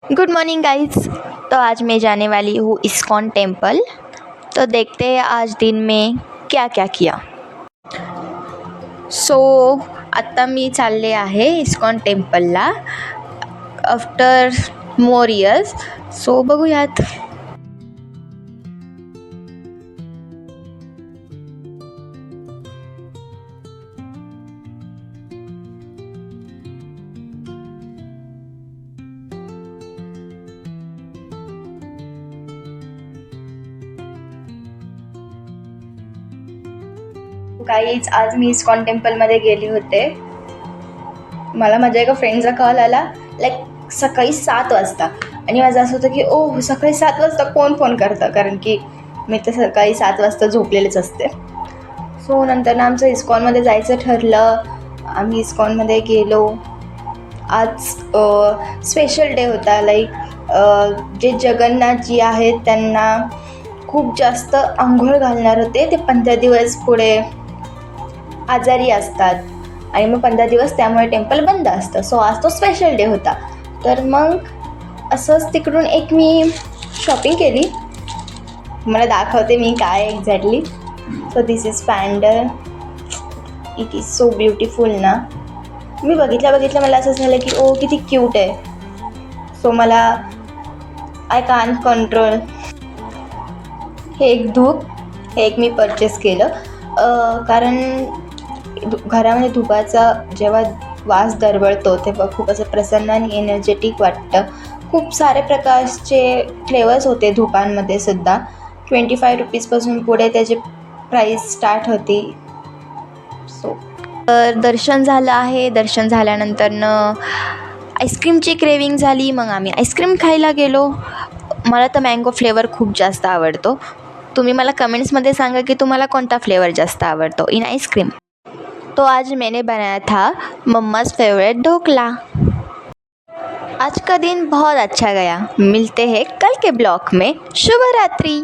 Good morning guys. तो आज मैं जाने वाली हूँ इस्कॉन टेम्पल। तो देखते हैं आज दिन में क्या क्या किया। आत्ता मी चालले आहे इस्कॉन टेम्पलला आफ्टर मोर इयर्स. बघूयात. गाईज आज मी इस्कॉन टेम्पलमध्ये गेले होते. मला माझ्या एका फ्रेंडचा कॉल आला लाईक सकाळी 7 वाजता आणि माझं असं होतं की सकाळी 7 वाजता कोण फोन करतं, कारण की मी तर सकाळी 7 वाजता झोपलेलेच असते. नंतर ना आमचं इस्कॉनमध्ये जायचं ठरलं. आम्ही इस्कॉनमध्ये गेलो. आज स्पेशल डे होता. लाईक जे जगन्नाथजी आहेत त्यांना खूप जास्त आंघोळ घालणार होते. ते 15 दिवस पुढे आजारी असतात आणि मग 15 दिवस त्यामुळे टेम्पल बंद असतं. आज तो स्पेशल डे होता. तर मग असंच तिकडून एक मी शॉपिंग केली. मला दाखवते मी काय exactly. This is pendant. It is so beautiful ना. मी बघितलं मला असं झालं की किती क्यूट आहे. मला आय कांट कंट्रोल. हे एक धूप, हे एक मी परचेस केलं कारण घरामध्ये धुपाचा जेव्हा वास दरवळतो तेव्हा खूप असं प्रसन्न आणि एनर्जेटिक वाटतं. खूप सारे प्रकारचे फ्लेवर्स होते धुपांमध्ये सुद्धा. 25 रुपीजपासून पुढे त्याची प्राईस स्टार्ट होती. तर दर्शन झालं आहे. दर्शन झाल्यानंतरनं आईस्क्रीमची क्रेविंग झाली. मग आम्ही आईस्क्रीम खायला गेलो. मला तर मँगो फ्लेवर खूप जास्त आवडतो. तुम्ही मला कमेंट्समध्ये सांगा की तुम्हाला कोणता फ्लेवर जास्त आवडतो इन आइसक्रीम. तो आज मैंने बनाया था मम्मा's फेवरेट ढोकला. आज का दिन बहुत अच्छा गया. मिलते हैं कल के ब्लॉग में. शुभ रात्रि.